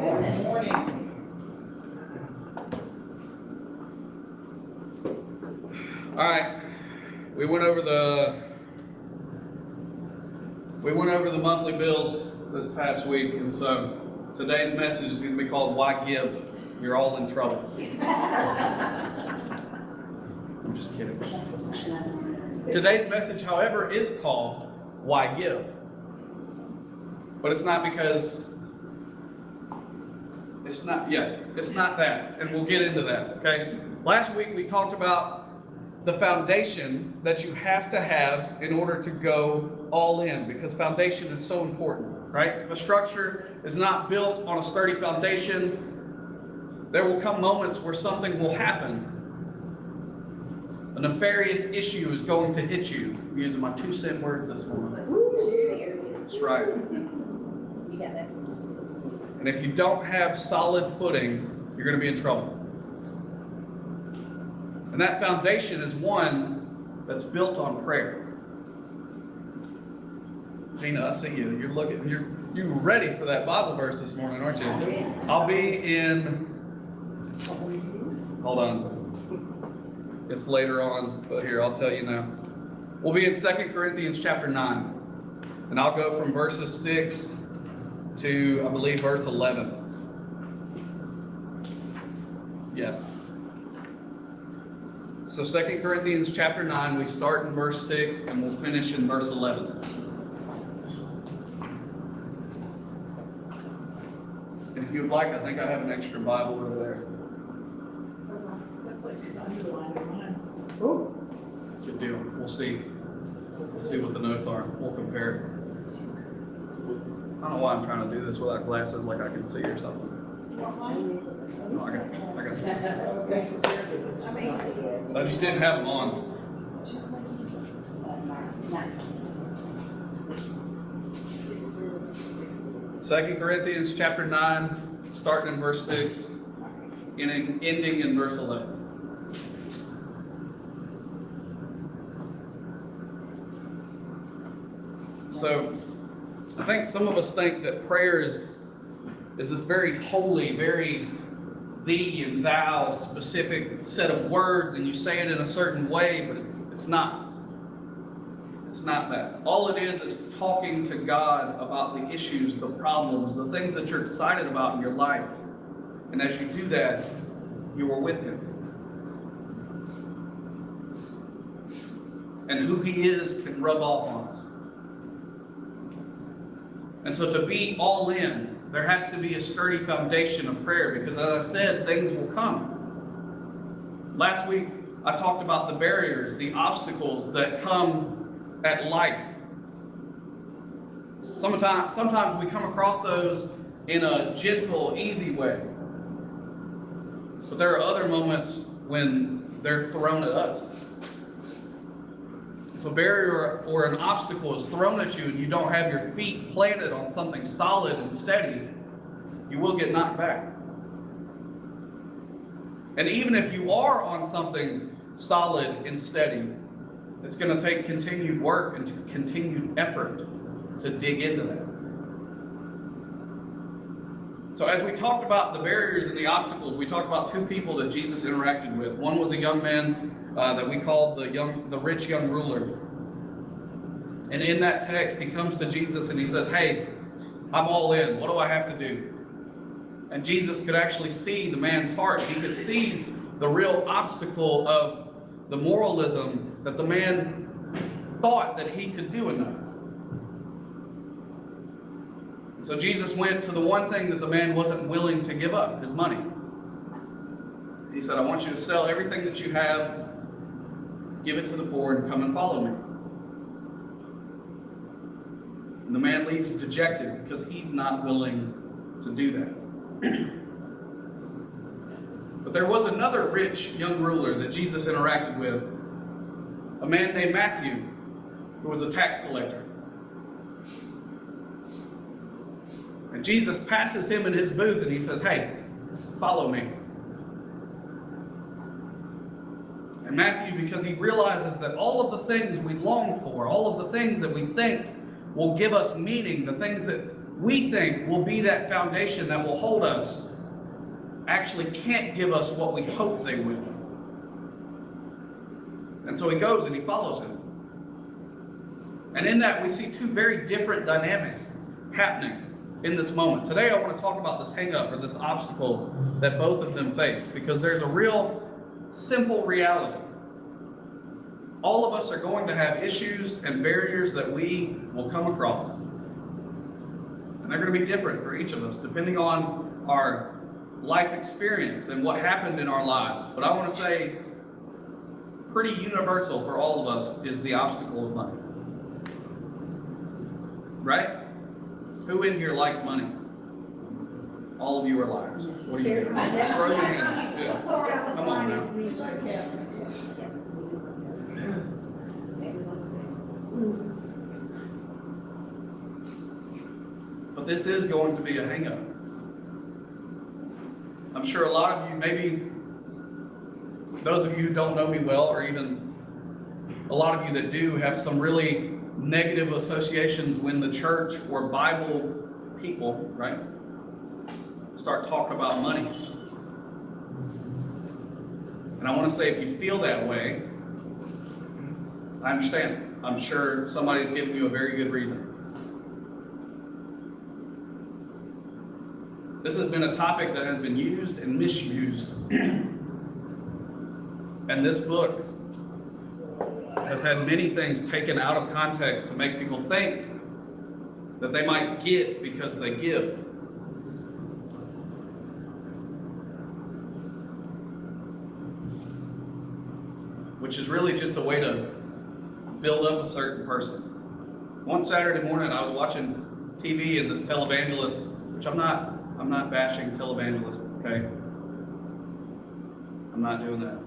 Morning. Morning. All right, we went over the monthly bills this past week, and so today's message is going to be called "Why Give? You're All in Trouble." I'm just kidding. Today's message, however, is called "Why Give?" But it's not because it's not that, and we'll get into that. Okay. Last week we talked about the foundation that you have to have in order to go all in, because foundation is so important, right? If a structure is not built on a sturdy foundation, there will come moments where something will happen. A nefarious issue is going to hit you. I'm using my 2-cent words this morning. That's right. And if you don't have solid footing, you're going to be in trouble. And that foundation is one that's built on prayer. Gina, I see you. You're ready for that Bible verse this morning, aren't you? I'll be in. Hold on. It's later on, but here, I'll tell you now. We'll be in 2 Corinthians chapter 9. And I'll go from verses 6 to, I believe, verse 11. Yes. So 2 Corinthians chapter 9, we start in verse 6 and we'll finish in verse 11. And if you would like, I think I have an extra Bible over there. That place is underlined in mine. Good deal. We'll see. We'll see what the notes are. We'll compare. I don't know why I'm trying to do this without glasses, like I can see or something. No, I got you. I just didn't have them on. 2 Corinthians chapter 9, starting in verse 6, ending in verse 11. So, I think some of us think that prayer is this very holy, very thee and thou specific set of words, and you say it in a certain way, but it's not. It's not that. All it is talking to God about the issues, the problems, the things that you're excited about in your life. And as you do that, you are with Him. And who He is can rub off on us. And so to be all in, there has to be a sturdy foundation of prayer, because as I said, things will come. Last week, I talked about the barriers, the obstacles that come at life. Sometimes we come across those in a gentle, easy way. But there are other moments when they're thrown at us. If a barrier or an obstacle is thrown at you and you don't have your feet planted on something solid and steady, you will get knocked back. And even if you are on something solid and steady, it's going to take continued work and continued effort to dig into that. So as we talked about the barriers and the obstacles, we talked about two people that Jesus interacted with. One was a young man that we called the rich young ruler. And in that text, he comes to Jesus and he says, "Hey, I'm all in. What do I have to do?" And Jesus could actually see the man's heart. He could see the real obstacle of the moralism that the man thought that he could do enough. And so Jesus went to the one thing that the man wasn't willing to give up, his money. He said, "I want you to sell everything that you have, give it to the poor, and come and follow me." And the man leaves dejected because he's not willing to do that. But there was another rich young ruler that Jesus interacted with, a man named Matthew, who was a tax collector. And Jesus passes him in his booth and he says, "Hey, follow me." And Matthew, because he realizes that all of the things we long for, all of the things that we think will give us meaning, the things that we think will be that foundation that will hold us actually can't give us what we hope they will. And so he goes and he follows him. And in that, we see two very different dynamics happening in this moment. Today, I want to talk about this hang-up or this obstacle that both of them face, because there's a real simple reality. All of us are going to have issues and barriers that we will come across. And they're going to be different for each of us, depending on our life experience and what happened in our lives. But I want to say, pretty universal for all of us is the obstacle of money. Right? Who in here likes money? All of you are liars. What do you think? Throw your hand. Yeah. Come on now. But this is going to be a hang-up. I'm sure a lot of you, maybe those of you who don't know me well, or even a lot of you that do, have some really negative associations when the church or Bible people, right, start talking about money. And I want to say, if you feel that way, I understand. I'm sure somebody's giving you a very good reason. This has been a topic that has been used and misused. And this book has had many things taken out of context to make people think that they might get because they give. Which is really just a way to build up a certain person. One Saturday morning, I was watching TV, and this televangelist, which I'm not bashing televangelists, okay? I'm not doing that.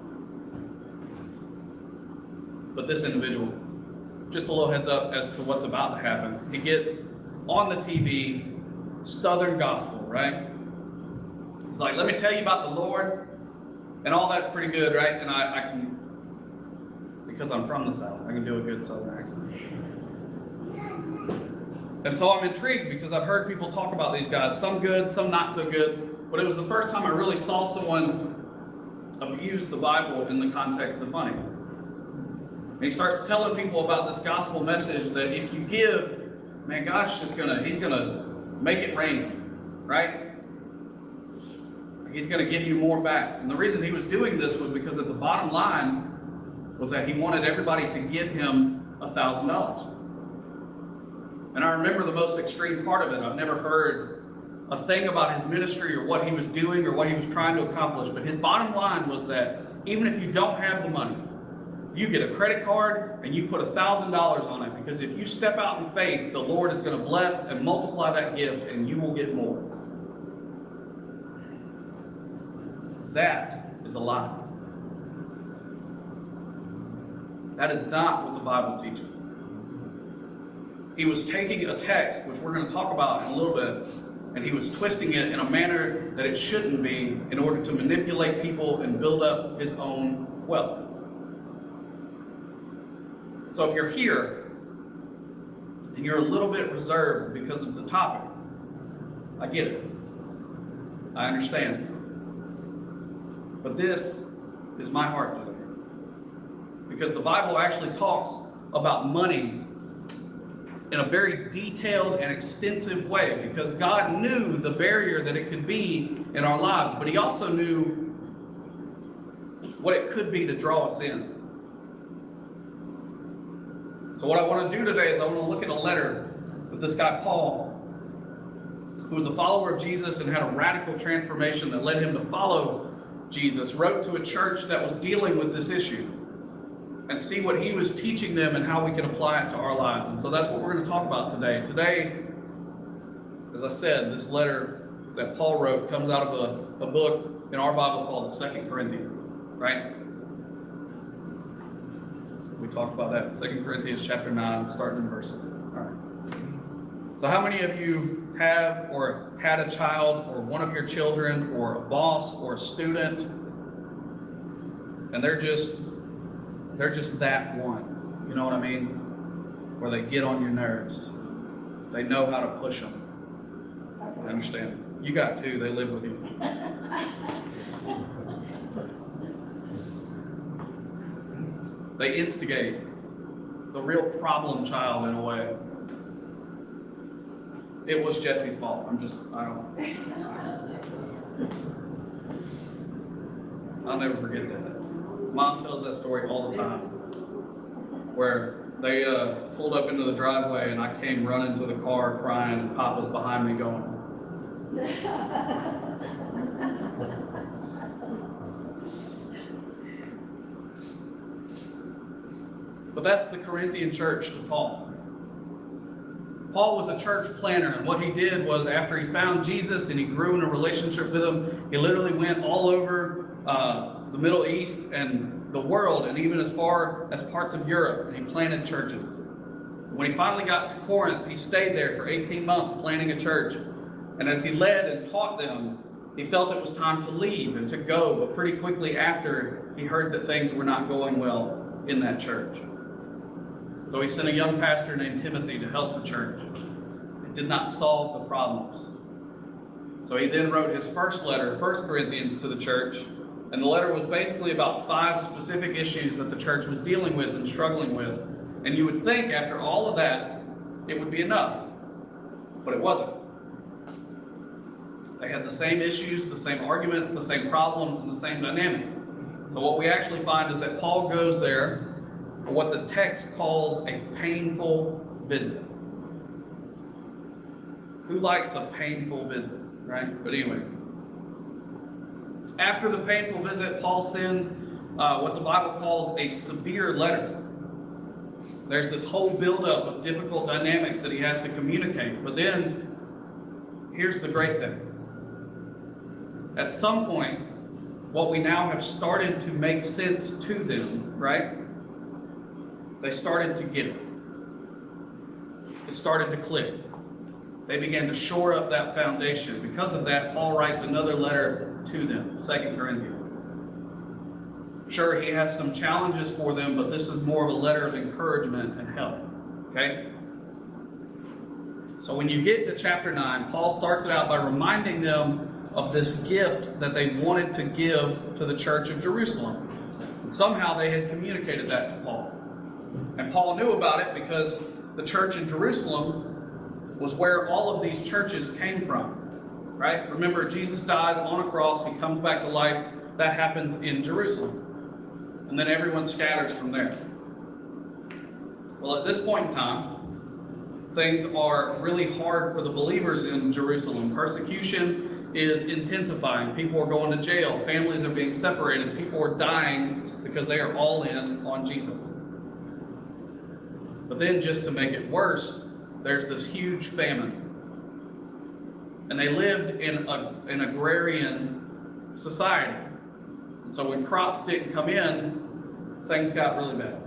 But this individual, just a little heads up as to what's about to happen. He gets on the TV, Southern gospel, right? He's like, let me tell you about the Lord, and all that's pretty good, right? And I can, because I'm from the South, I can do a good Southern accent. And so I'm intrigued because I've heard people talk about these guys, some good, some not so good, but it was the first time I really saw someone abuse the Bible in the context of money. And he starts telling people about this gospel message that if you give, man, God's he's gonna make it rain, right? He's gonna give you more back. And the reason he was doing this was because at the bottom line was that he wanted everybody to give him $1,000. And I remember the most extreme part of it. I've never heard a thing about his ministry or what he was doing or what he was trying to accomplish, but his bottom line was that even if you don't have the money, you get a credit card and you put $1,000 on it, because if you step out in faith, the Lord is going to bless and multiply that gift and you will get more. That is a lie. That is not what the Bible teaches. He was taking a text, which we're going to talk about in a little bit, and he was twisting it in a manner that it shouldn't be in order to manipulate people and build up his own wealth. So if you're here and you're a little bit reserved because of the topic, I get it. I understand. But this is my heart today. Because the Bible actually talks about money in a very detailed and extensive way, because God knew the barrier that it could be in our lives, but he also knew what it could be to draw us in. So what I want to do today is I want to look at a letter that this guy Paul, who was a follower of Jesus and had a radical transformation that led him to follow Jesus, wrote to a church that was dealing with this issue, and see what he was teaching them and how we can apply it to our lives. And so that's what we're going to talk about today. Today, as I said, this letter that Paul wrote comes out of a book in our Bible called the 2 Corinthians, right? We talked about that in 2 Corinthians chapter 9, starting in verse 6. All right. So how many of you have or had a child or one of your children or a boss or a student, and they're just that one, you know what I mean? Where they get on your nerves. They know how to push them. I understand. You got two, they live with you. They instigate the real problem child in a way. It was Jesse's fault. I'll never forget that. Mom tells that story all the time. Where they pulled up into the driveway and I came running to the car crying and Pop was behind me going. But that's the Corinthian church to Paul. Paul was a church planner, and what he did was after he found Jesus and he grew in a relationship with him, he literally went all over the Middle East and the world, and even as far as parts of Europe, and he planted churches. When he finally got to Corinth, he stayed there for 18 months planting a church. And as he led and taught them, he felt it was time to leave and to go, but pretty quickly after, he heard that things were not going well in that church. So he sent a young pastor named Timothy to help the church. It did not solve the problems. So he then wrote his first letter, 1 Corinthians, to the church. And the letter was basically about 5 specific issues that the church was dealing with and struggling with. And you would think after all of that, it would be enough. But it wasn't. They had the same issues, the same arguments, the same problems, and the same dynamic. So what we actually find is that Paul goes there for what the text calls a painful visit. Who likes a painful visit, right? But anyway, after the painful visit, Paul sends what the Bible calls a severe letter. There's this whole buildup of difficult dynamics that he has to communicate. But then, here's the great thing. At some point, what we now have started to make sense to them, right? They started to get it. It started to click. They began to shore up that foundation. Because of that, Paul writes another letter to them, 2 Corinthians. Sure, he has some challenges for them, but this is more of a letter of encouragement and help. Okay? So when you get to chapter 9, Paul starts it out by reminding them of this gift that they wanted to give to the church of Jerusalem. And somehow they had communicated that to Paul. And Paul knew about it because the church in Jerusalem was where all of these churches came from. Right? Remember, Jesus dies on a cross, he comes back to life. That happens in Jerusalem. And then everyone scatters from there. Well, at this point in time, things are really hard for the believers in Jerusalem. Persecution is intensifying. People are going to jail. Families are being separated. People are dying because they are all in on Jesus. But then, just to make it worse, there's this huge famine. And they lived in an agrarian society. And so when crops didn't come in, things got really bad.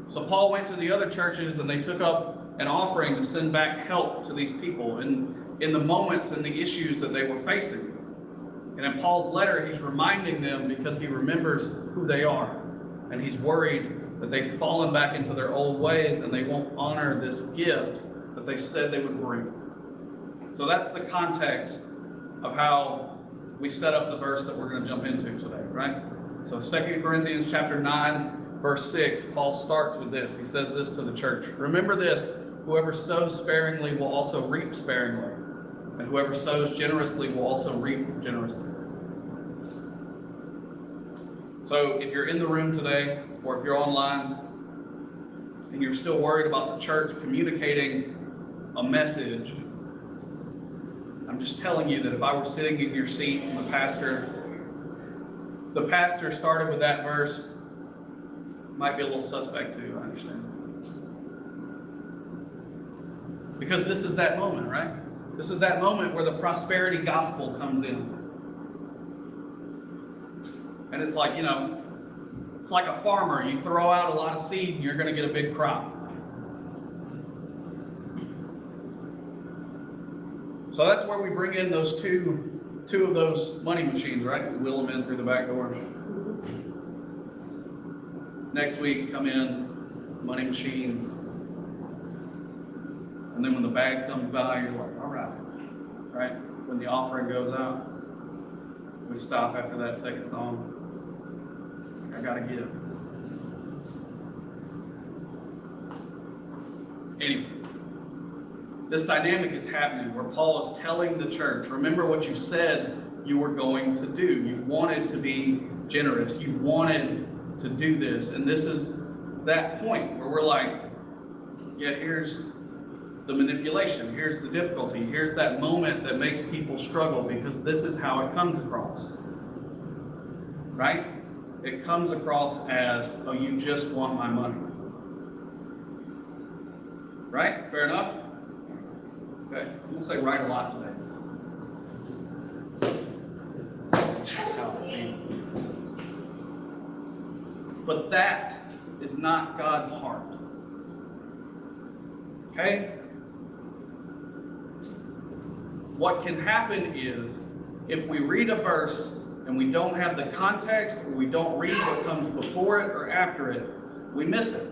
So Paul went to the other churches and they took up an offering to send back help to these people in the moments and the issues that they were facing. And in Paul's letter, he's reminding them because he remembers who they are. And he's worried that they've fallen back into their old ways and they won't honor this gift that they said they would bring. So that's the context of how we set up the verse that we're going to jump into today, right? So 2 Corinthians chapter 9, verse 6, Paul starts with this. He says this to the church. Remember this, whoever sows sparingly will also reap sparingly, and whoever sows generously will also reap generously. So if you're in the room today, or if you're online, and you're still worried about the church communicating a message, I'm just telling you that if I were sitting in your seat and the pastor started with that verse, might be a little suspect too, I understand. Because this is that moment, right? This is that moment where the prosperity gospel comes in. And it's like, it's like a farmer. You throw out a lot of seed and you're going to get a big crop. So that's where we bring in those two of those money machines, right? We wheel them in through the back door. Next week, come in, money machines. And And then when the bag comes by, you're like, all right. Right? When the offering goes out, we stop after that second song. I gotta give. Anyway, this dynamic is happening where Paul is telling the church, remember what you said you were going to do. You wanted to be generous. You wanted to do this. And this is that point where we're like, yeah, here's the manipulation. Here's the difficulty. Here's that moment that makes people struggle because this is how it comes across. Right? It comes across as, oh, you just want my money. Right? Fair enough? Okay. I'm going to say right a lot today. That's just how I feel. But that is not God's heart. Okay? What can happen is, if we read a verse and we don't have the context, or we don't read what comes before it or after it, we miss it.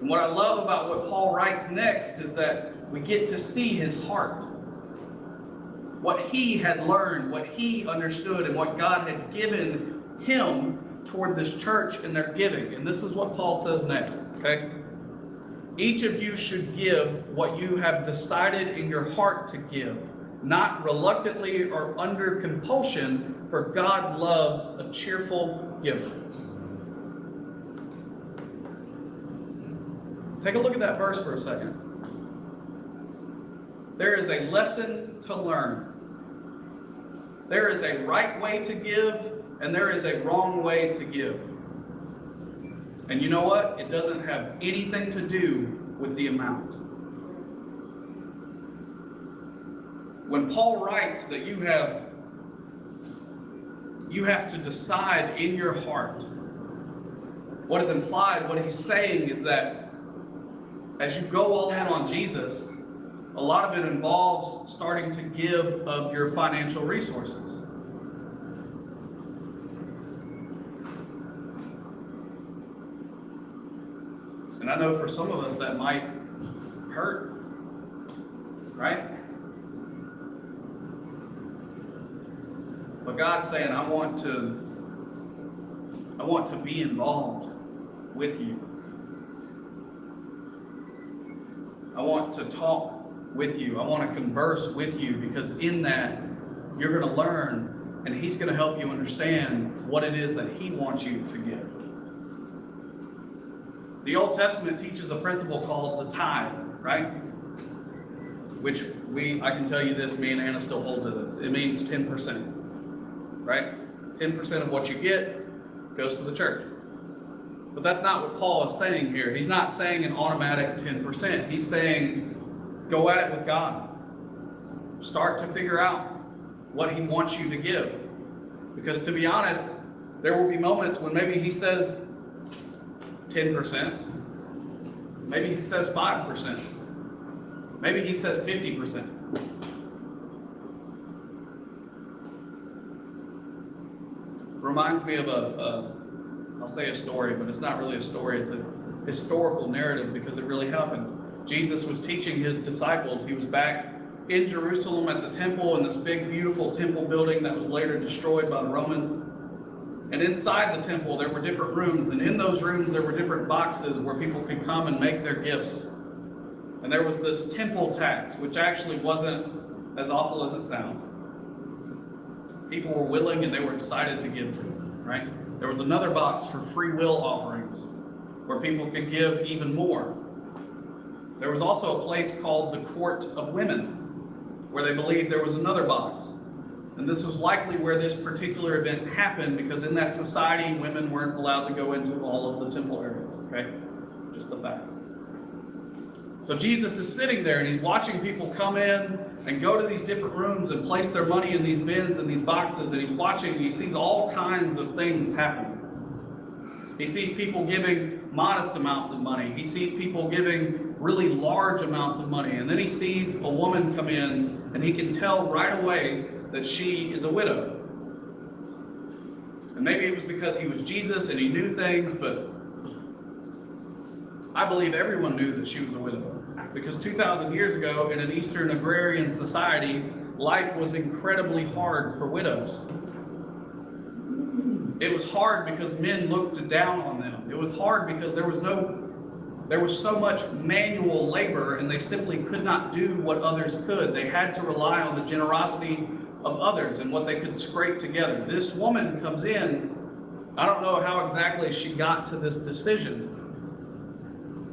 And what I love about what Paul writes next is that we get to see his heart. What he had learned, what he understood, and what God had given him toward this church and their giving. And this is what Paul says next, okay? Each of you should give what you have decided in your heart to give, not reluctantly or under compulsion, for God loves a cheerful giver. Take a look at that verse for a second. There is a lesson to learn. There is a right way to give, and there is a wrong way to give. And you know what? It doesn't have anything to do with the amount. When Paul writes that you have to decide in your heart, what is implied, what he's saying is that as you go all in on Jesus, a lot of it involves starting to give of your financial resources. And I know for some of us that might hurt, right? But God's saying, I want to be involved with you. I want to talk with you. I want to converse with you, because in that you're going to learn, and he's going to help you understand what it is that he wants you to give. The Old Testament teaches a principle called the tithe, right? Which I can tell you this, me and Anna still hold to this. It means 10%, right? 10% of what you get goes to the church. But that's not what Paul is saying here. He's not saying an automatic 10%. He's saying, go at it with God. Start to figure out what he wants you to give. Because to be honest, there will be moments when maybe he says 10%. Maybe he says 5%. Maybe he says 50%. Reminds me of I'll say a story, but it's not really a story. It's a historical narrative because it really happened. Jesus was teaching his disciples. He was back in Jerusalem at the temple, in this big, beautiful temple building that was later destroyed by the Romans. And inside the temple, there were different rooms. And in those rooms, there were different boxes where people could come and make their gifts. And there was this temple tax, which actually wasn't as awful as it sounds. People were willing and they were excited to give to it, right? There was another box for free will offerings where people could give even more. There was also a place called the Court of Women where they believed there was another box. And this was likely where this particular event happened, because in that society, women weren't allowed to go into all of the temple areas, okay? Just the facts. So Jesus is sitting there and he's watching people come in and go to these different rooms and place their money in these bins and these boxes, and he's watching, he sees all kinds of things happen. He sees people giving modest amounts of money. He sees people giving really large amounts of money. And then he sees a woman come in and he can tell right away that she is a widow. And maybe it was because he was Jesus and he knew things, but I believe everyone knew that she was a widow. Because 2,000 years ago, in an Eastern agrarian society, life was incredibly hard for widows. It was hard because men looked down on them. It was hard because there was so much manual labor, and they simply could not do what others could. They had to rely on the generosity of others and what they could scrape together. This woman comes in. I don't know how exactly she got to this decision,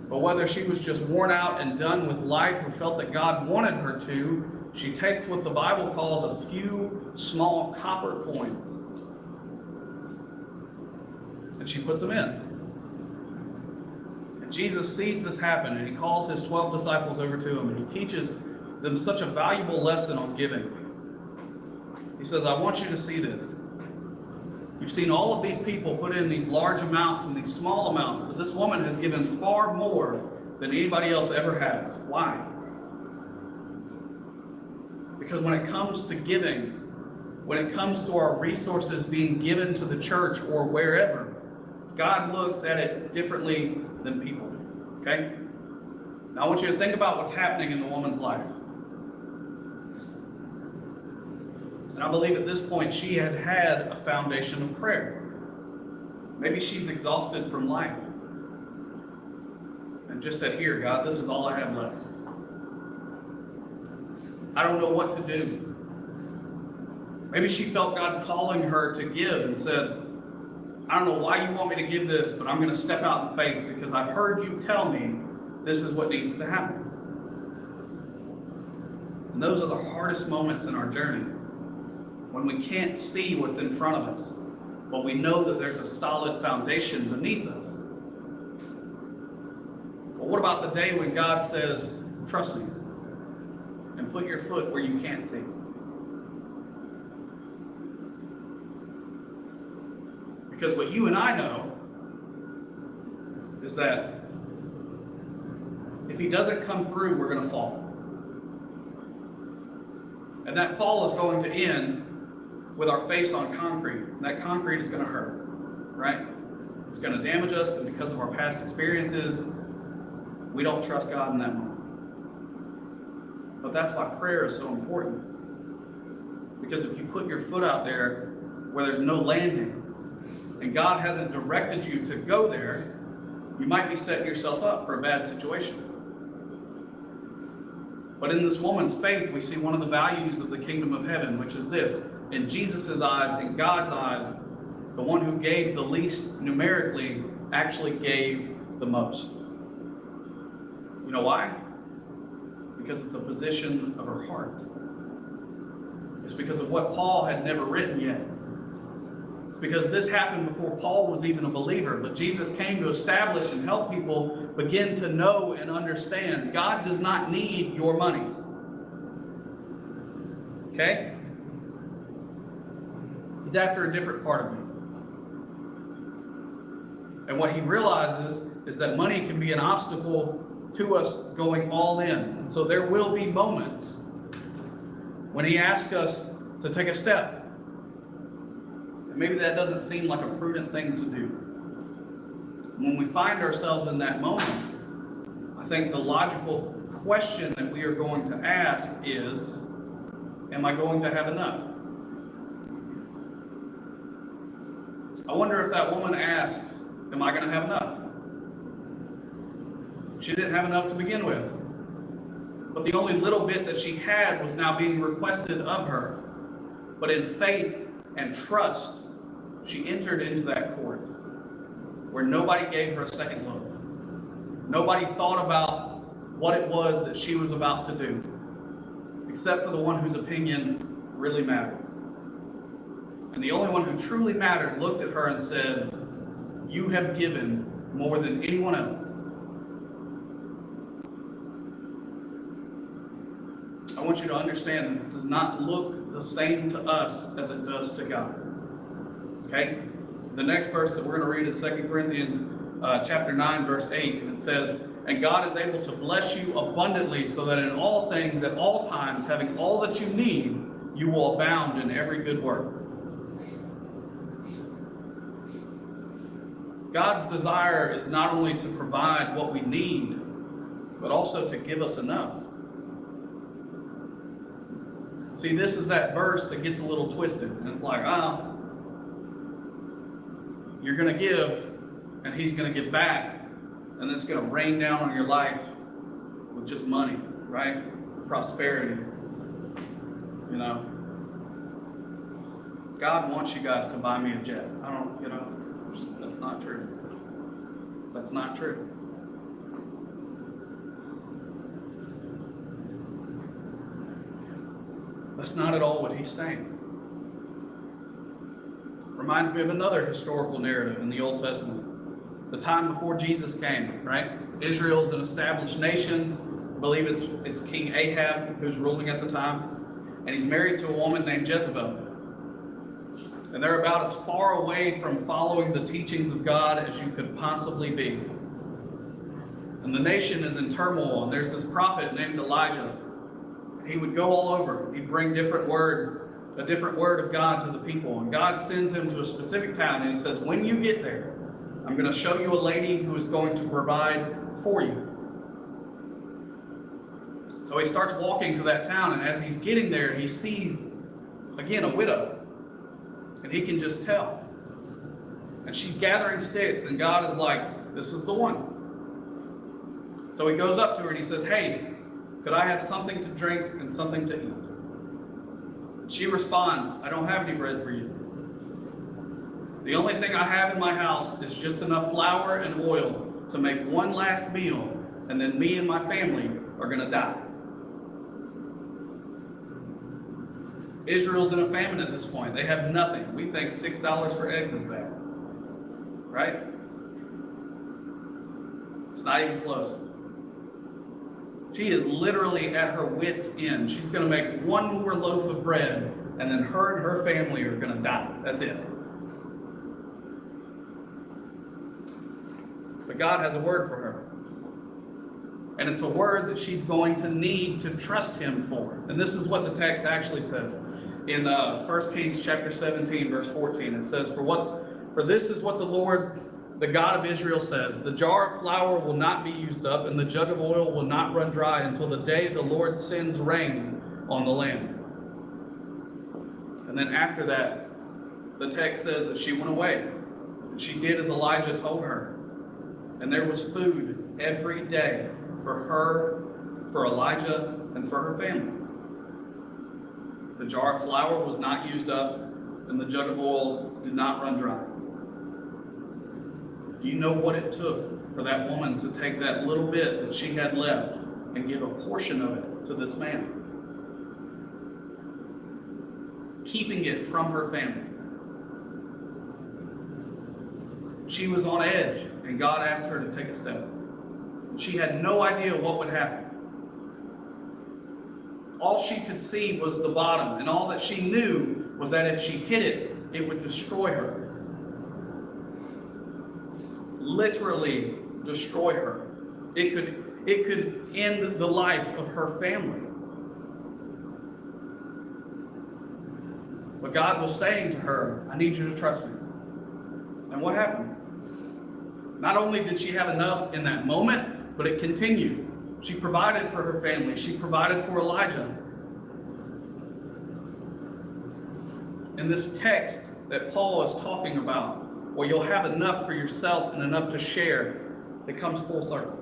but whether she was just worn out and done with life or felt that God wanted her to, she takes what the Bible calls a few small copper coins and she puts them in. And Jesus sees this happen, and he calls his 12 disciples over to him, and he teaches them such a valuable lesson on giving. He says, I want you to see this. You've seen all of these people put in these large amounts and these small amounts, but this woman has given far more than anybody else ever has. Why? Because when it comes to giving, when it comes to our resources being given to the church or wherever, God looks at it differently than people do. Okay? Now I want you to think about what's happening in the woman's life. And I believe at this point she had had a foundation of prayer. Maybe she's exhausted from life and just said, here, God, this is all I have left. I don't know what to do. Maybe she felt God calling her to give and said, I don't know why you want me to give this, but I'm going to step out in faith because I've heard you tell me this is what needs to happen. And those are the hardest moments in our journey, when we can't see what's in front of us, but we know that there's a solid foundation beneath us. But what about the day when God says, trust me, and put your foot where you can't see? Because what you and I know is that if he doesn't come through, we're going to fall. And that fall is going to end with our face on concrete. And that concrete is going to hurt, right? It's going to damage us, and because of our past experiences, we don't trust God in that moment. But that's why prayer is so important. Because if you put your foot out there where there's no landing, and God hasn't directed you to go there, you might be setting yourself up for a bad situation. But in this woman's faith, we see one of the values of the kingdom of heaven, which is this: in Jesus' eyes, in God's eyes, the one who gave the least numerically actually gave the most. You know why? Because it's a position of her heart. It's because of what Paul had never written yet. It's because this happened before Paul was even a believer, but Jesus came to establish and help people begin to know and understand God does not need your money. Okay? He's after a different part of me. And what he realizes is that money can be an obstacle to us going all in. And so there will be moments when he asks us to take a step. And maybe that doesn't seem like a prudent thing to do. When we find ourselves in that moment, I think the logical question that we are going to ask is, am I going to have enough? I wonder if that woman asked, am I going to have enough? She didn't have enough to begin with. But the only little bit that she had was now being requested of her. But in faith and trust, she entered into that court where nobody gave her a second look. Nobody thought about what it was that she was about to do, except for the one whose opinion really mattered. And the only one who truly mattered looked at her and said, you have given more than anyone else. I want you to understand that it does not look the same to us as it does to God. Okay? The next verse that we're going to read is 2 Corinthians chapter 9, verse 8. And it says, and God is able to bless you abundantly so that in all things, at all times, having all that you need, you will abound in every good work. God's desire is not only to provide what we need, but also to give us enough. See, this is that verse that gets a little twisted. And it's like, you're going to give, and he's going to give back, and it's going to rain down on your life with just money, right? Prosperity. You know, God wants you guys to buy me a jet. That's not true. That's not true. That's not at all what he's saying. Reminds me of another historical narrative in the Old Testament. The time before Jesus came, right? Israel's an established nation. I believe it's King Ahab who's ruling at the time. And he's married to a woman named Jezebel. And they're about as far away from following the teachings of God as you could possibly be. And the nation is in turmoil. And there's this prophet named Elijah. He would go all over. He'd bring a different word of God to the people. And God sends him to a specific town. And he says, when you get there, I'm going to show you a lady who is going to provide for you. So he starts walking to that town. And as he's getting there, he sees, again, a widow. And he can just tell. And she's gathering sticks. And God is like, this is the one. So he goes up to her and he says, hey, could I have something to drink and something to eat? She responds, I don't have any bread for you. The only thing I have in my house is just enough flour and oil to make one last meal, and then me and my family are going to die. Israel's in a famine at this point. They have nothing. We think $6 for eggs is bad. Right? It's not even close. She is literally at her wit's end. She's going to make one more loaf of bread, and then her and her family are going to die. That's it. But God has a word for her. And it's a word that she's going to need to trust him for. And this is what the text actually says. In 1 Kings chapter 17, verse 14, it says, For this is what the Lord, the God of Israel says, the jar of flour will not be used up, and the jug of oil will not run dry until the day the Lord sends rain on the land. And then after that, the text says that she went away. She did as Elijah told her. And there was food every day for her, for Elijah, and for her family. The jar of flour was not used up, and the jug of oil did not run dry. Do you know what it took for that woman to take that little bit that she had left and give a portion of it to this man? Keeping it from her family. She was on edge, and God asked her to take a step. She had no idea what would happen. All she could see was the bottom, and all that she knew was that if she hit it, it would destroy her. Literally destroy her. It could end the life of her family. But God was saying to her, I need you to trust me. And what happened? Not only did she have enough in that moment, but it continued. She provided for her family. She provided for Elijah. In this text that Paul is talking about, where you'll have enough for yourself and enough to share, it comes full circle.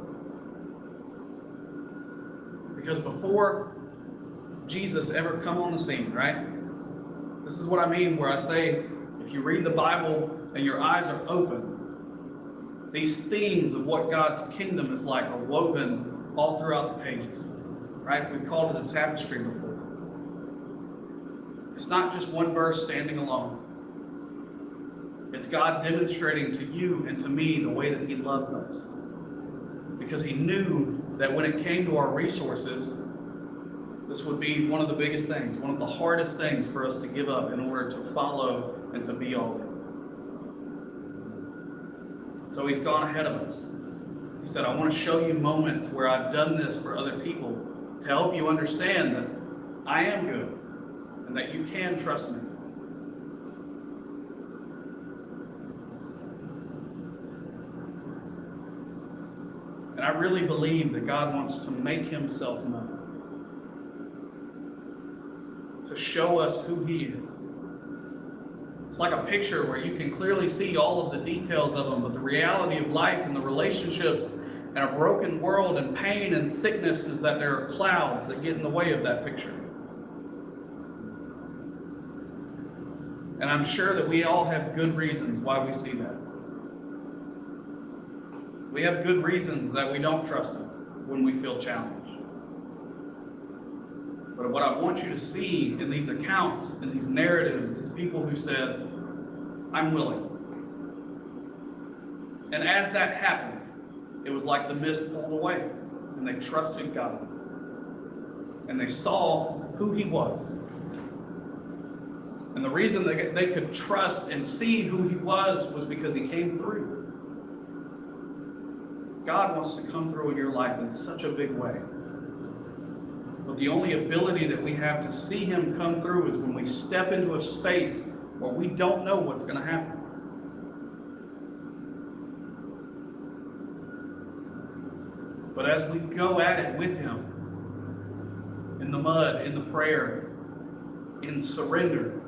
Because before Jesus ever come on the scene, right? This is what I mean where I say, if you read the Bible and your eyes are open, these themes of what God's kingdom is like are woven all throughout the pages, right? We called it a tapestry before. It's not just one verse standing alone. It's God demonstrating to you and to me the way that he loves us. Because he knew that when it came to our resources, this would be one of the biggest things, one of the hardest things for us to give up in order to follow and to be all in. So he's gone ahead of us. He said, I want to show you moments where I've done this for other people to help you understand that I am good and that you can trust me. And I really believe that God wants to make himself known, to show us who he is. It's like a picture where you can clearly see all of the details of him, but the reality of life and the relationships and a broken world and pain and sickness is that there are clouds that get in the way of that picture. And I'm sure that we all have good reasons why we see that. We have good reasons that we don't trust him when we feel challenged. But what I want you to see in these accounts, in these narratives, is people who said, I'm willing. And as that happened, it was like the mist pulled away, and they trusted God. And they saw who he was. And the reason they could trust and see who he was because he came through. God wants to come through in your life in such a big way. But the only ability that we have to see him come through is when we step into a space where we don't know what's going to happen. But as we go at it with him, in the mud, in the prayer, in surrender,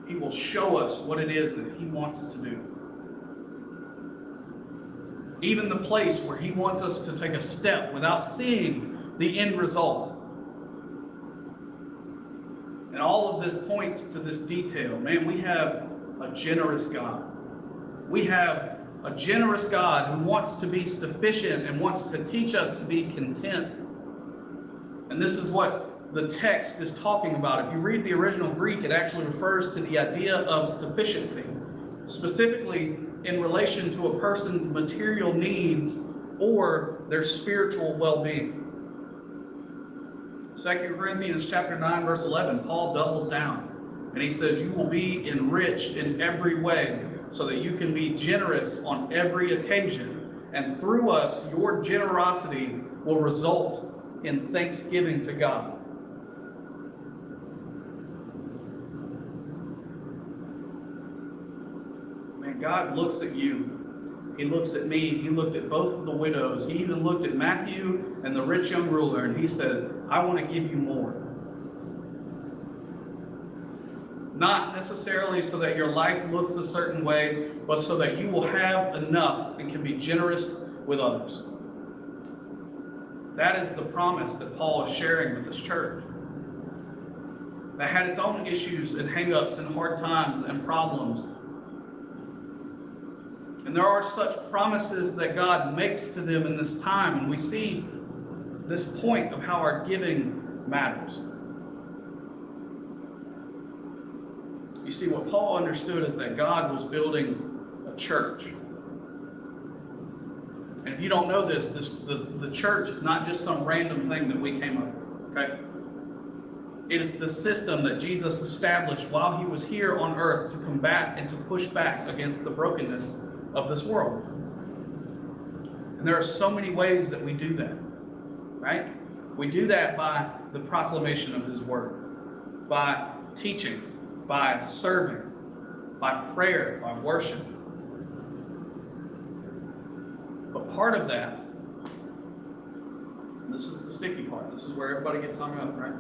he will show us what it is that he wants to do. Even the place where he wants us to take a step without seeing the end result. And all of this points to this detail. Man, we have a generous God. We have a generous God who wants to be sufficient and wants to teach us to be content. And this is what the text is talking about. If you read the original Greek, it actually refers to the idea of sufficiency, specifically in relation to a person's material needs or their spiritual well-being. 2 Corinthians chapter 9, verse 11, Paul doubles down. And he says, you will be enriched in every way so that you can be generous on every occasion. And through us, your generosity will result in thanksgiving to God. Man, God looks at you. He looks at me. He looked at both of the widows. He even looked at Matthew and the rich young ruler, and he said, I want to give you more. Not necessarily so that your life looks a certain way, but so that you will have enough and can be generous with others. That is the promise that Paul is sharing with this church. That had its own issues and hang-ups and hard times and problems. And there are such promises that God makes to them in this time, and we see this point of how our giving matters. You see, what Paul understood is that God was building a church. And if you don't know this, the church is not just some random thing that we came up with, okay? It is the system that Jesus established while he was here on earth to combat and to push back against the brokenness of this world. And there are so many ways that we do that, right? We do that by the proclamation of his word, by teaching, by serving, by prayer, by worship. But part of that, and this is the sticky part, this is where everybody gets hung up, right?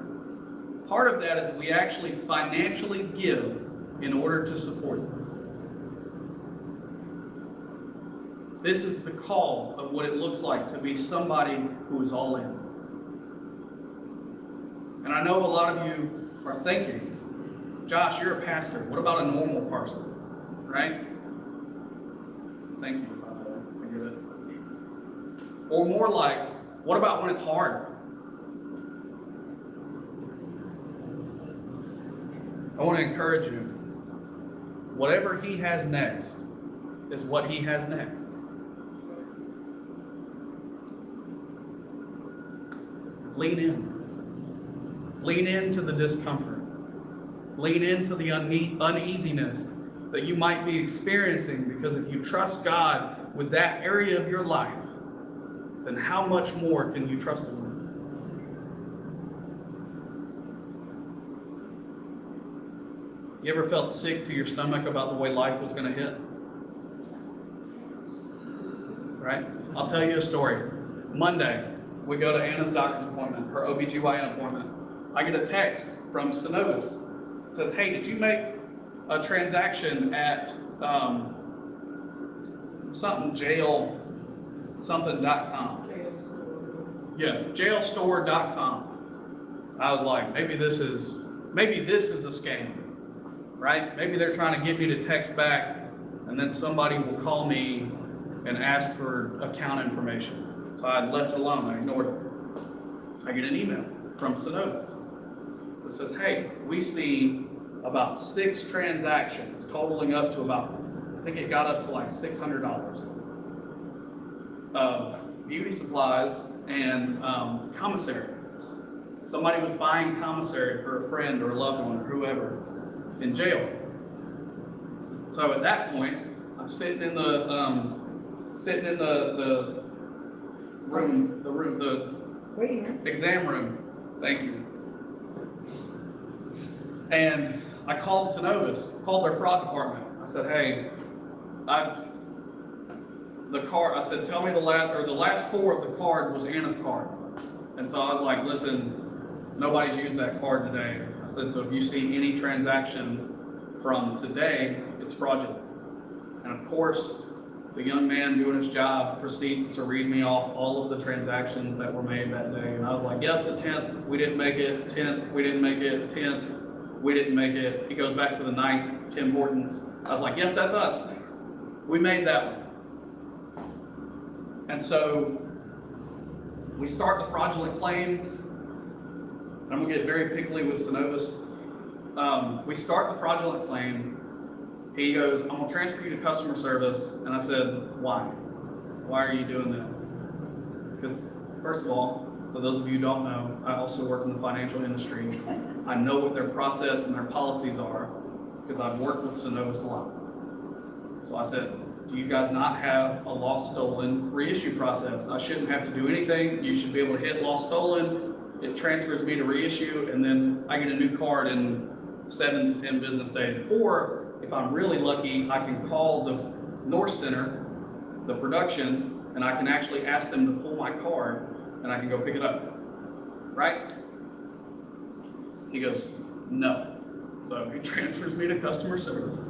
Part of that is we actually financially give in order to support this. This is the call of what it looks like to be somebody who is all in. And I know a lot of you are thinking, Josh, you're a pastor. What about a normal person? Right? Thank you, by the way. I get it. Or more like, what about when it's hard? I want to encourage you. Whatever he has next is what he has next. Lean in. Lean into the discomfort. Lean into the uneasiness that you might be experiencing, because if you trust God with that area of your life, then how much more can you trust him with? You ever felt sick to your stomach about the way life was going to hit? Right? I'll tell you a story. Monday, we go to Anna's doctor's appointment, her OBGYN appointment. I get a text from Synovus. It says, hey, did you make a transaction at jail.com? Yeah, jailstore.com. I was like, maybe this is a scam, right? Maybe they're trying to get me to text back, and then somebody will call me and ask for account information. So I left it alone, I ignored it. I get an email from Synovus that says, hey, we see about 6 transactions totaling up to about, I think it got up to like $600 of beauty supplies and commissary. Somebody was buying commissary for a friend or a loved one or whoever in jail. So at that point, I'm sitting in the exam room. Thank you. And I called Synovus, called their fraud department. I said, hey, I said, tell me the last 4 of the card was Anna's card. And so I was like, listen, nobody's used that card today. I said, so if you see any transaction from today, it's fraudulent. And of course, the young man doing his job proceeds to read me off all of the transactions that were made that day. And I was like, yep, the 10th, we didn't make it. 10th, we didn't make it. 10th, we didn't make it. He goes back to the 9th, Tim Hortons. I was like, yep, that's us. We made that one. And so we start the fraudulent claim. And I'm gonna get very pickly with Synovus. We start the fraudulent claim. He goes, I'm gonna transfer you to customer service. And I said, why? Why are you doing that? Because first of all, for those of you who don't know, I also work in the financial industry. I know what their process and their policies are because I've worked with Synovus a lot. So I said, do you guys not have a lost stolen reissue process? I shouldn't have to do anything. You should be able to hit lost stolen. It transfers me to reissue, and then I get a new card in 7 to 10 business days. Or if I'm really lucky, I can call the North Center, the production, and I can actually ask them to pull my card, and I can go pick it up, right? He goes, no. So he transfers me to customer service.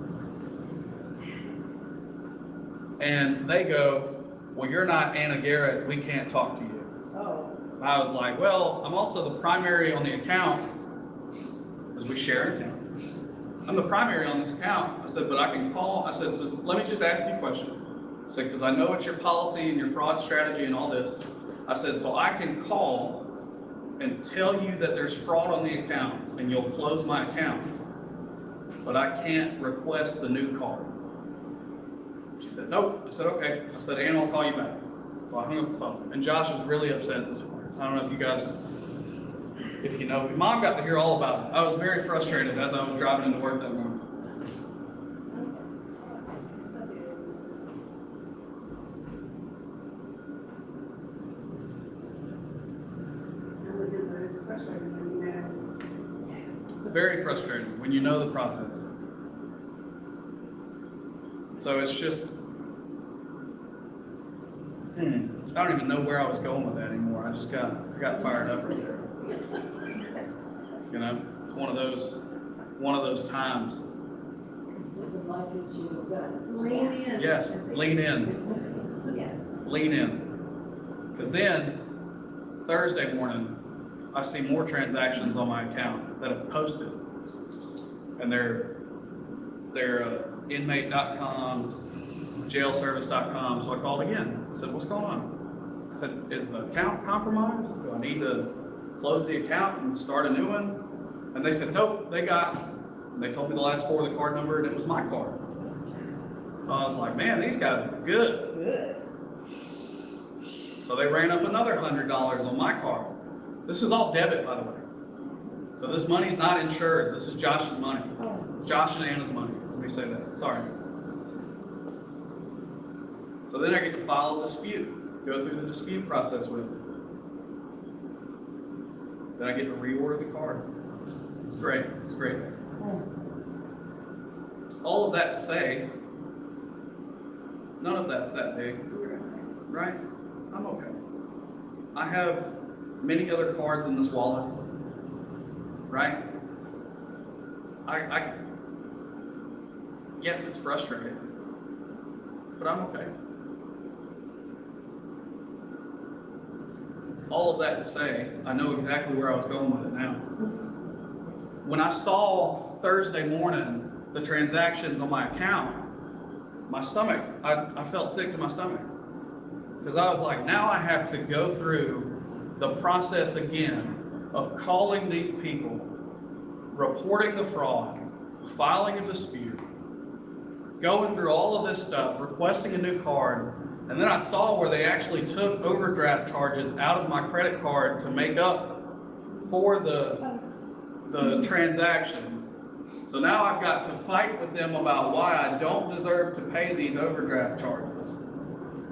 And they go, well, you're not Anna Garrett, we can't talk to you. Oh. I was like, well, I'm also the primary on the account, because we share an account. I'm the primary on this account. I said, but I can call. I said, so let me just ask you a question. I said, because I know it's your policy and your fraud strategy and all this. I said, so I can call and tell you that there's fraud on the account and you'll close my account, but I can't request the new card. She said, nope. I said, okay. I said, Anna, I'll call you back. So I hung up the phone. And Josh was really upset this morning. I don't know if you guys, if you know, Mom got to hear all about it. I was very frustrated as I was driving into work that morning. It's very frustrating when you know the process. So it's just, I don't even know where I was going with that anymore. I got fired up right there. You know, it's one of those times. Lean in. Yes, lean in, Yes. lean in. Because then Thursday morning, I see more transactions on my account that have posted, and they're inmate.com, jailservice.com. So I called again. I said, what's going on? I said, is the account compromised? Do I need to close the account and start a new one? And they said, nope, they told me the last 4 of the card number, and it was my card. So I was like, man, these guys are good. Good. So they ran up another $100 on my card. This is all debit, by the way. So this money's not insured. This is Josh's money. Oh. Josh and Anna's money. Let me say that. Sorry. So then I get to file a dispute. Go through the dispute process with it. Then I get to reorder the card. It's great. It's great. All of that to say, none of that's that big, right? I'm okay. I have many other cards in this wallet, right? Yes, it's frustrating, but I'm okay. All of that to say, I know exactly where I was going with it now. When I saw Thursday morning the transactions on my account, my stomach, I felt sick to my stomach. Because I was like, now I have to go through the process again of calling these people, reporting the fraud, filing a dispute, going through all of this stuff, requesting a new card, and then I saw where they actually took overdraft charges out of my credit card to make up for the transactions. So now I've got to fight with them about why I don't deserve to pay these overdraft charges,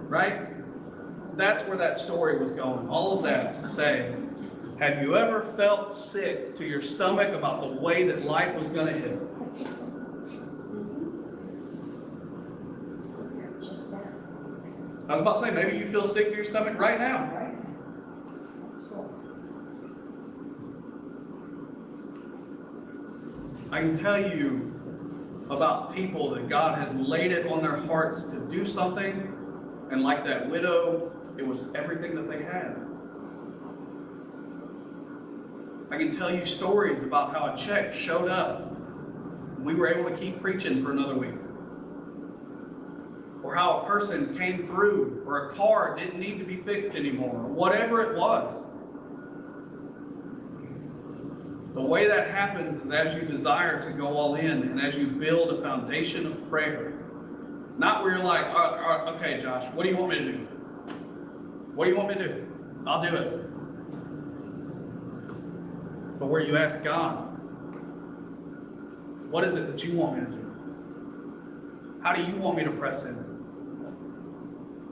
right? That's where that story was going. All of that to say, have you ever felt sick to your stomach about the way that life was going to hit? Just that, I was about to say, maybe you feel sick to your stomach right now. right? So, I can tell you about people that God has laid it on their hearts to do something, and like that widow, it was everything that they had. I can tell you stories about how a check showed up, and we were able to keep preaching for another week. Or how a person came through, or a car didn't need to be fixed anymore, or whatever it was. The way that happens is as you desire to go all in and as you build a foundation of prayer. Not where you're like, okay, Josh, what do you want me to do? What do you want me to do? I'll do it. But where you ask God, what is it that you want me to do? How do you want me to press in?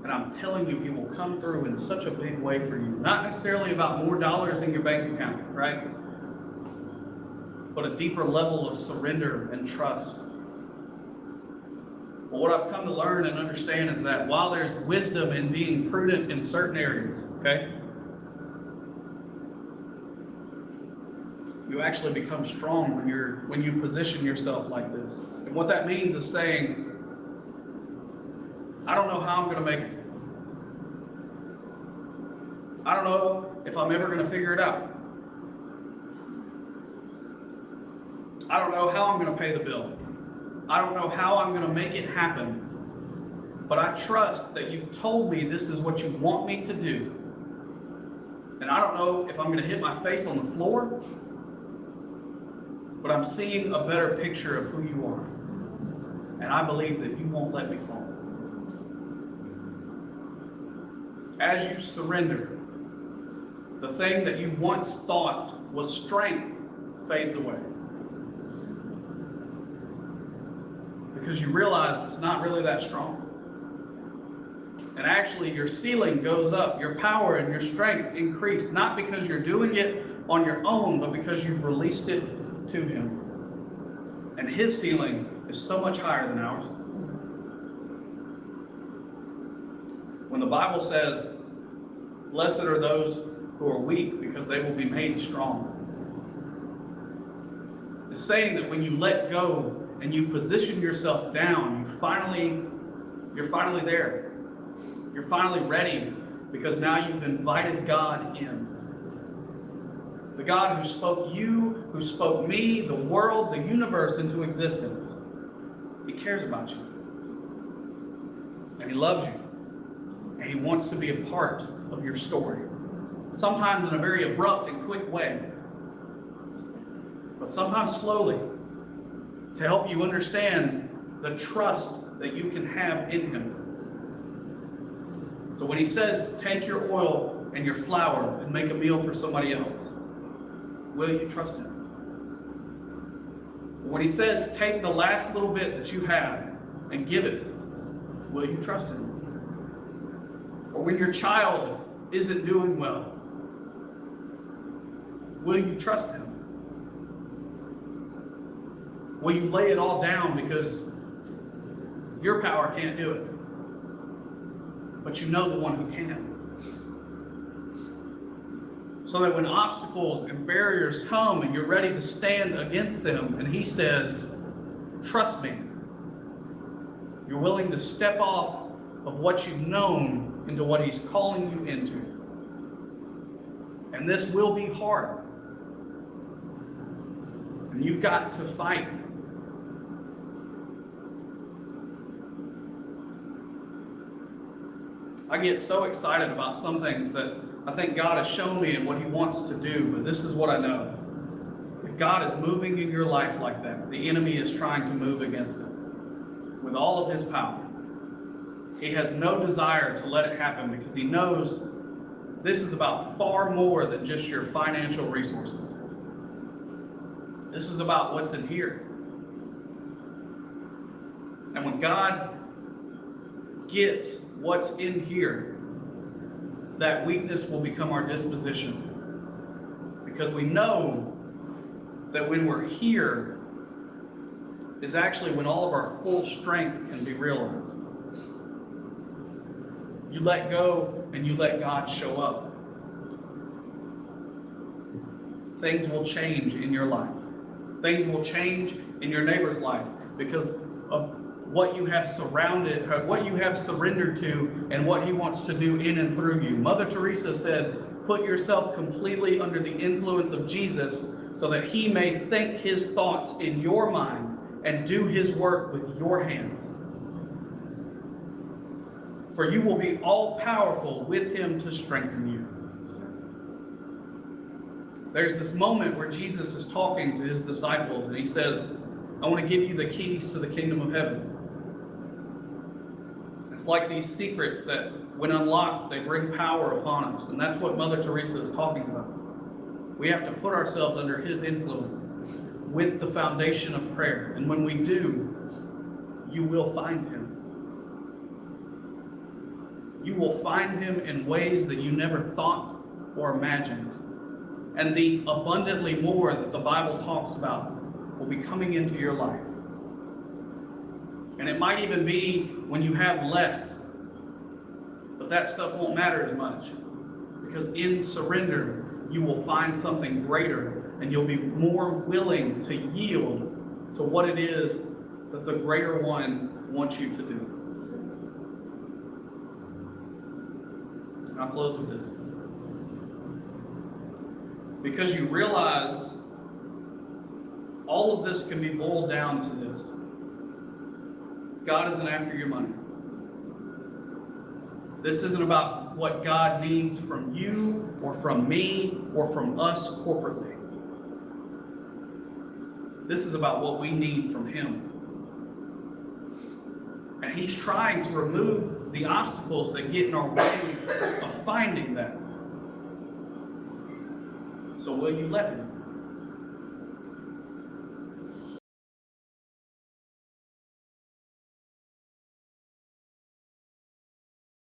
And I'm telling you, He will come through in such a big way for you. Not necessarily about more dollars in your bank account, right? But a deeper level of surrender and trust. But what I've come to learn and understand is that while there's wisdom in being prudent in certain areas, okay, you actually become strong when you position yourself like this. And what that means is saying, I don't know how I'm going to make it. I don't know if I'm ever going to figure it out. I don't know how I'm going to pay the bill. I don't know how I'm going to make it happen. But I trust that you've told me this is what you want me to do. And I don't know if I'm going to hit my face on the floor, but I'm seeing a better picture of who you are. And I believe that you won't let me fall. As you surrender, the thing that you once thought was strength fades away. Because you realize it's not really that strong. And actually your ceiling goes up, your power and your strength increase, not because you're doing it on your own, but because you've released it to Him. And His ceiling is so much higher than ours. When the Bible says, blessed are those who are weak because they will be made strong. It's saying that when you let go and you position yourself down, you're finally there. You're finally ready because now you've invited God in. The God who spoke you, who spoke me, the world, the universe into existence. He cares about you. And He loves you. And He wants to be a part of your story. Sometimes in a very abrupt and quick way. But sometimes slowly. To help you understand the trust that you can have in Him. So when He says, take your oil and your flour and make a meal for somebody else, will you trust Him? When He says, take the last little bit that you have and give it, will you trust Him? Or when your child isn't doing well, will you trust Him? Will you lay it all down because your power can't do it? But you know the one who can. So that when obstacles and barriers come and you're ready to stand against them, and he says, trust me, you're willing to step off of what you've known into what he's calling you into. And this will be hard. And you've got to fight. I get so excited about some things that I think God has shown me and what he wants to do, but this is what I know. If God is moving in your life like that, the enemy is trying to move against it with all of his power. He has no desire to let it happen because he knows this is about far more than just your financial resources. This is about what's in here. And when God gets what's in here, that weakness will become our disposition. Because we know that when we're here is actually when all of our full strength can be realized. You let go and you let God show up. Things will change in your life. Things will change in your neighbor's life because of what you have surrounded, what you have surrendered to, and what he wants to do in and through you. Mother Teresa said, put yourself completely under the influence of Jesus so that he may think his thoughts in your mind and do his work with your hands. For you will be all powerful with him to strengthen you. There's this moment where Jesus is talking to his disciples and he says, I want to give you the keys to the kingdom of heaven. It's like these secrets that, when unlocked, they bring power upon us. And that's what Mother Teresa is talking about. We have to put ourselves under his influence with the foundation of prayer. And when we do, you will find him. You will find him in ways that you never thought or imagined. And the abundantly more that the Bible talks about will be coming into your life. And it might even be when you have less, but that stuff won't matter as much. Because in surrender, you will find something greater, and you'll be more willing to yield to what it is that the greater one wants you to do. And I'll close with this. Because you realize all of this can be boiled down to this. God isn't after your money. This isn't about what God needs from you or from me or from us corporately. This is about what we need from him. And he's trying to remove the obstacles that get in our way of finding that. So will you let him?